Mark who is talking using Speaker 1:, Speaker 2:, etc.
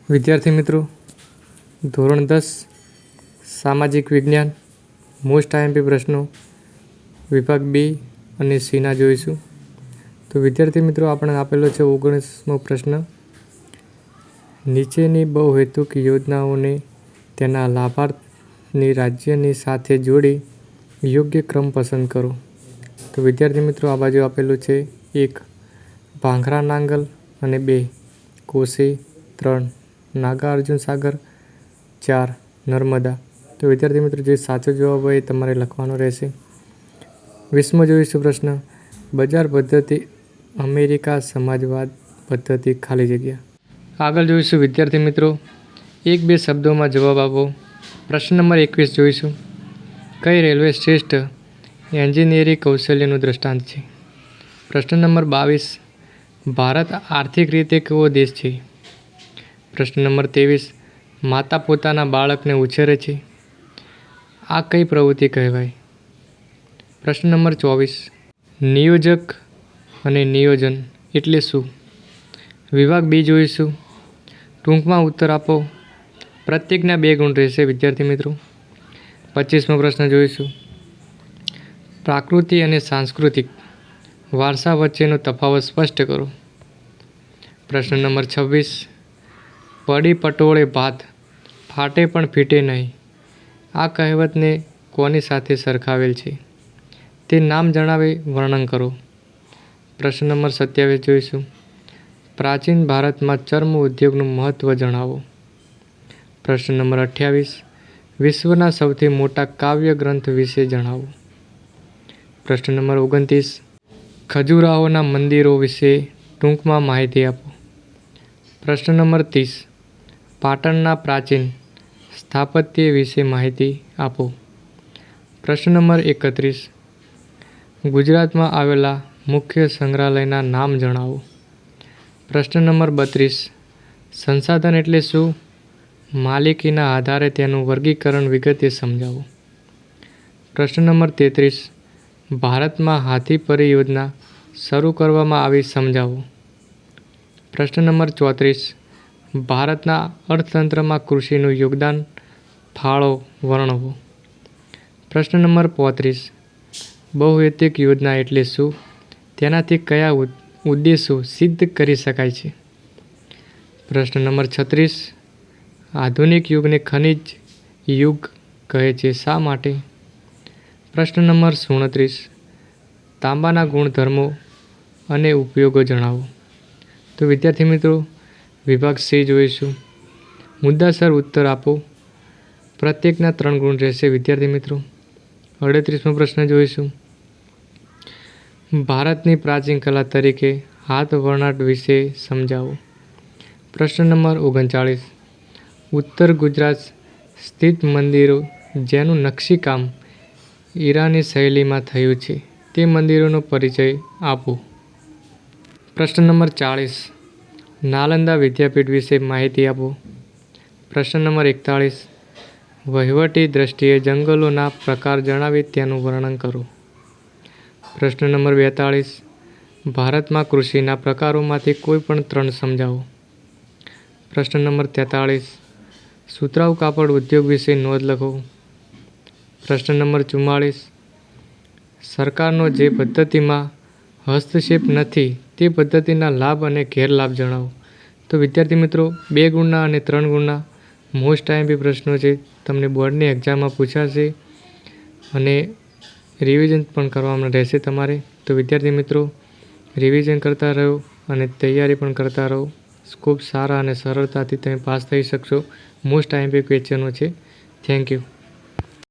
Speaker 1: વિદ્યાર્થી મિત્રો, ધોરણ 10 સામાજિક વિજ્ઞાન મોસ્ટ આઈએમપી પ્રશ્નો વિભાગ B અને Cના જોઈશું. તો વિદ્યાર્થી મિત્રો, આપણે આપેલો છે 19મો પ્રશ્ન. નીચેની બહુહેતુક યોજનાઓને તેના લાભાર્થની રાજ્યની સાથે જોડી યોગ્ય ક્રમ પસંદ કરો. તો વિદ્યાર્થી મિત્રો, આ બાજુ આપેલું છે 1 ભાંખરા નાંગલ અને 2 કોસી, 3 નાગાર્જુન સાગર, 4 નર્મદા. તો વિદ્યાર્થી મિત્રો, જે સાચો જવાબ હોય એ તમારે લખવાનો રહેશે. 20મો જોઈશું પ્રશ્ન. બજાર પદ્ધતિ અમેરિકા સમાજવાદ પદ્ધતિ ખાલી જગ્યા. આગળ જોઈશું વિદ્યાર્થી મિત્રો, 1-2 શબ્દોમાં જવાબ આપો. પ્રશ્ન નંબર 21 જોઈશું. કઈ રેલવે શ્રેષ્ઠ એન્જિનિયરિંગ કૌશલ્યનું દ્રષ્ટાંત છે? પ્રશ્ન નંબર 22. ભારત આર્થિક રીતે કેવો દેશ છે? પ્રશ્ન નંબર 23. માતા પોતાના બાળકને ઉછેરે છે. આ કઈ પ્રવૃત્તિ કહેવાય? પ્રશ્ન નંબર 24. નિયોજક અને નિયોજન એટલે શું? વિભાગ B જોઈશું. ટૂંકમાં ઉત્તર આપો. પ્રત્યેકના 2 ગુણ રહેશે વિદ્યાર્થી મિત્રો. 25મો પ્રશ્ન જોઈશું. પ્રાકૃતિક અને સાંસ્કૃતિક વારસા વચ્ચેનો તફાવત સ્પષ્ટ કરો. પ્રશ્ન નંબર 26. પડી પટોળે ભાત ફાટે પણ ફીટે નહીં. આ કહેવતને કોની સાથે સરખાવેલ છે? તે નામ જણાવી વર્ણન કરો. પ્રશ્ન નંબર 27 જોઈશું. પ્રાચીન ભારતમાં ચર્મ ઉદ્યોગનું મહત્ત્વ જણાવો. પ્રશ્ન નંબર 28. વિશ્વના સૌથી મોટા કાવ્ય ગ્રંથ વિશે જણાવો. પ્રશ્ન નંબર 29. ખજુરાહોના મંદિરો વિશે ટૂંકમાં માહિતી આપો. પ્રશ્ન નંબર 30. પાટણના પ્રાચીન સ્થાપત્ય વિશે માહિતી આપો. પ્રશ્ન નંબર 31. ગુજરાતમાં આવેલા મુખ્ય સંગ્રહાલયના નામ જણાવો. પ્રશ્ન નંબર 32. સંસાધન એટલે શું? માલિકીના આધારે તેનું વર્ગીકરણ વિગતે સમજાવો. પ્રશ્ન નંબર 33. ભારતમાં હાથી પરિયોજના શરૂ કરવામાં આવી સમજાવો. પ્રશ્ન નંબર 34. ભારતના અર્થતંત્રમાં કૃષિનું યોગદાન ફાળો વર્ણવો. પ્રશ્ન નંબર 35. બહુહેતુક યોજના એટલે શું? તેનાથી કયા ઉદ્દેશો સિદ્ધ કરી શકાય છે? પ્રશ્ન નંબર 36. આધુનિક યુગને ખનિજ યુગ કહે છે, શા માટે? પ્રશ્ન નંબર 37. તાંબાના ગુણધર્મો અને ઉપયોગો જણાવો. તો વિદ્યાર્થી મિત્રો, વિભાગ C જોઈશું. મુદ્દાસર ઉત્તર આપો. પ્રત્યેકના 3 ગુણ રહેશે વિદ્યાર્થી મિત્રો. 38મો પ્રશ્ન જોઈશું. ભારતની પ્રાચીન કલા તરીકે હાથ વણાટ વિશે સમજાવો. પ્રશ્ન નંબર 39. ઉત્તર ગુજરાત સ્થિત મંદિરો જેનું નકશીકામ ઈરાની શૈલીમાં થયું છે, તે મંદિરોનો પરિચય આપો. પ્રશ્ન નંબર 40. નાલંદા વિદ્યાપીઠ વિશે માહિતી આપો. પ્રશ્ન નંબર 41. વહીવટી દ્રષ્ટિએ જંગલોના પ્રકાર જણાવી તેનું વર્ણન કરો. પ્રશ્ન નંબર 42. ભારતમાં કૃષિના પ્રકારોમાંથી કોઈ પણ 3 સમજાવો. પ્રશ્ન નંબર 43. સુતરાઉ કાપડ ઉદ્યોગ વિશે નોંધ લખો. પ્રશ્ન નંબર 44. સરકારનો જે પદ્ધતિમાં હસ્તક્ષેપ નથી તે પદ્ધતિના લાભ અને ગેરલાભ જણાવો. તો વિદ્યાર્થી મિત્રો, 2 ગુણના અને 3 ગુણના મોસ્ટ આઈએમપી પ્રશ્નો છે. તમને બોર્ડની એક્ઝામમાં પૂછાશે અને રિવિઝન પણ કરવાનું રહેશે તમારે. તો વિદ્યાર્થી મિત્રો, રિવિઝન કરતા રહો અને તૈયારી પણ કરતા રહો. ખૂબ સારા અને સરળતાથી તમે પાસ થઈ શકશો. મોસ્ટ આઈએમપી ક્વેશ્ચનો છે. Thank you.